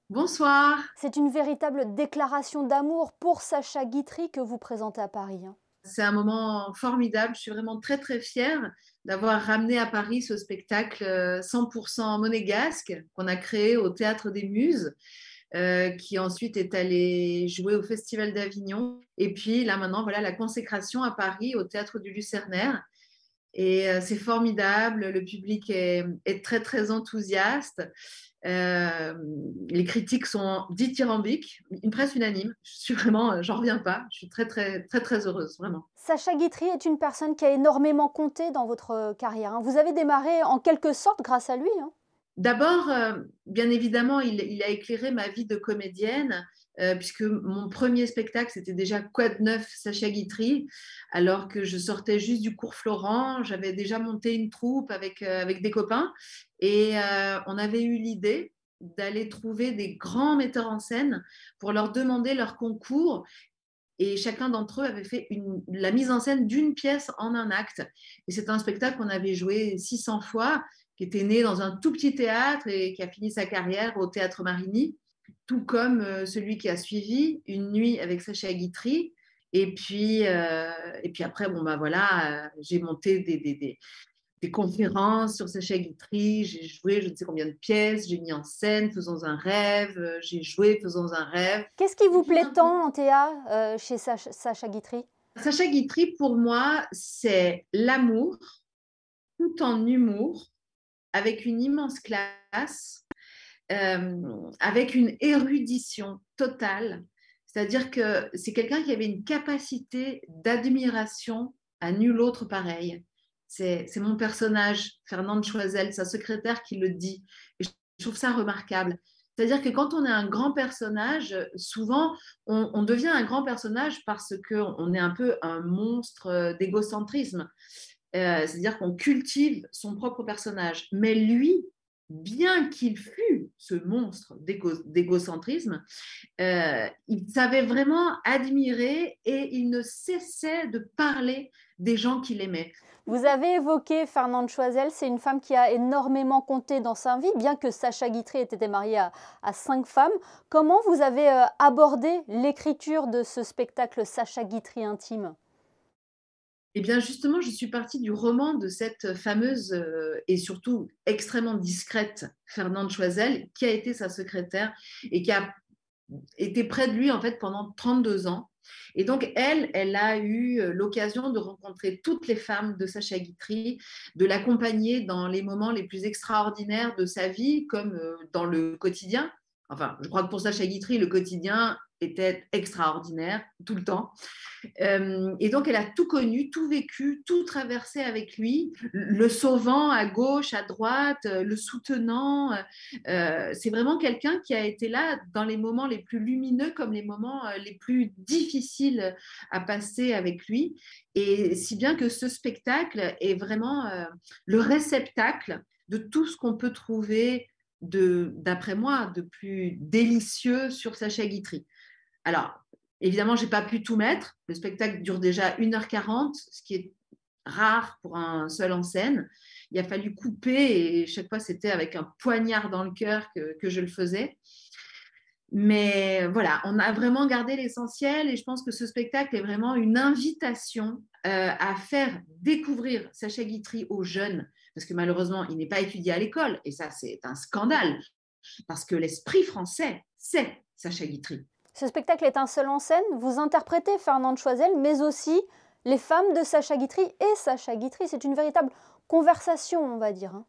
Bonsoir. C'est une véritable déclaration d'amour pour Sacha Guitry que vous présentez à Paris, hein. C'est un moment formidable. Je suis vraiment très très fière d'avoir ramené à Paris ce spectacle 100% monégasque qu'on a créé au Théâtre des Muses, qui ensuite est allé jouer au Festival d'Avignon. Et puis là maintenant, voilà la consécration à Paris au Théâtre du Lucernaire. Et c'est formidable. Le public est très très enthousiaste. Euh, les critiques sont dithyrambiques, une presse unanime. Je suis vraiment, j'en reviens pas. Je suis très très très très heureuse, vraiment. Sacha Guitry est une personne qui a énormément compté dans votre carrière, hein. Vous avez démarré en quelque sorte grâce à lui, hein. D'abord, bien évidemment, il a éclairé ma vie de comédienne, puisque mon premier spectacle, c'était déjà Quoi de neuf, Sacha Guitry, alors que je sortais juste du cours Florent. J'avais déjà monté une troupe avec des copains, et on avait eu l'idée d'aller trouver des grands metteurs en scène pour leur demander leur concours. Et chacun d'entre eux avait fait la mise en scène d'une pièce en un acte. Et c'est un spectacle qu'on avait joué 600 fois, qui était né dans un tout petit théâtre et qui a fini sa carrière au Théâtre Marigny, tout comme celui qui a suivi, Une nuit avec Sacha Guitry. Et puis après, bon, bah voilà, j'ai monté des conférences sur Sacha Guitry, j'ai joué je ne sais combien de pièces, j'ai mis en scène Faisons un rêve, j'ai joué Faisons un rêve. Qu'est-ce qui Et vous puis plaît tant en théâtre chez Sacha Guitry? Sacha Guitry, pour moi, c'est l'amour tout en humour, avec une immense classe, avec une érudition totale. C'est-à-dire que c'est quelqu'un qui avait une capacité d'admiration à nul autre pareil. C'est mon personnage, Fernande Choisel, sa secrétaire, qui le dit. Et je trouve ça remarquable. C'est-à-dire que quand on est un grand personnage, souvent, on devient un grand personnage parce qu'on est un peu un monstre d'égocentrisme. C'est-à-dire qu'on cultive son propre personnage. Mais lui, bien qu'il fût ce monstre d'égocentrisme, il savait vraiment admirer et il ne cessait de parler des gens qu'il aimait. Vous avez évoqué Fernande Choisel, c'est une femme qui a énormément compté dans sa vie, bien que Sacha Guitry ait été marié à 5 femmes. Comment vous avez abordé l'écriture de ce spectacle Sacha Guitry intime? Eh bien, justement, je suis partie du roman de cette fameuse et surtout extrêmement discrète Fernande Choisel, qui a été sa secrétaire et qui a été près de lui en fait pendant 32 ans. Et donc elle a eu l'occasion de rencontrer toutes les femmes de Sacha Guitry, de l'accompagner dans les moments les plus extraordinaires de sa vie, comme dans le quotidien. Enfin, je crois que pour Sacha Guitry, le quotidien était extraordinaire tout le temps. Et donc, elle a tout connu, tout vécu, tout traversé avec lui, le sauvant à gauche, à droite, le soutenant. C'est vraiment quelqu'un qui a été là dans les moments les plus lumineux comme les moments les plus difficiles à passer avec lui. Et si bien que ce spectacle est vraiment le réceptacle de tout ce qu'on peut trouver d'après moi, de plus délicieux sur Sacha Guitry. Alors, évidemment, je n'ai pas pu tout mettre. Le spectacle dure déjà 1h40, ce qui est rare pour un seul en scène. Il a fallu couper et chaque fois, c'était avec un poignard dans le cœur que je le faisais. Mais voilà, on a vraiment gardé l'essentiel et je pense que ce spectacle est vraiment une invitation à faire découvrir Sacha Guitry aux jeunes, parce que malheureusement, il n'est pas étudié à l'école et ça, c'est un scandale, parce que l'esprit français, c'est Sacha Guitry. Ce spectacle est un seul en scène. Vous interprétez Fernande Choisel, mais aussi les femmes de Sacha Guitry et Sacha Guitry. C'est une véritable conversation, on va dire, hein.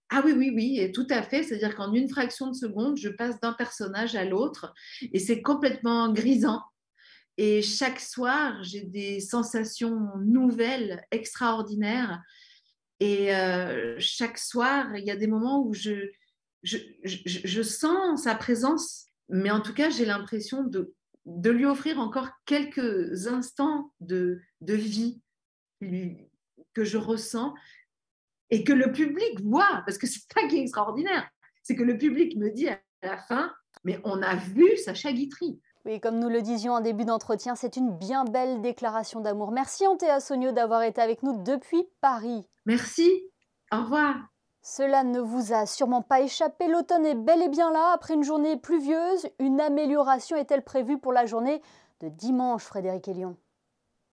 Ah oui, oui, oui, et tout à fait. C'est-à-dire qu'en une fraction de seconde, je passe d'un personnage à l'autre et c'est complètement grisant. Et chaque soir, j'ai des sensations nouvelles, extraordinaires. Et chaque soir, il y a des moments où je sens sa présence, mais en tout cas, j'ai l'impression de lui offrir encore quelques instants de vie que je ressens et que le public voit, parce que c'est ça qui est extraordinaire, c'est que le public me dit à la fin, mais on a vu Sacha Guitry. Oui, comme nous le disions en début d'entretien, c'est une bien belle déclaration d'amour. Merci Antea Sonio d'avoir été avec nous depuis Paris. Merci, au revoir. Cela ne vous a sûrement pas échappé, l'automne est bel et bien là. Après une journée pluvieuse, une amélioration est-elle prévue pour la journée de dimanche, Frédéric Hélion?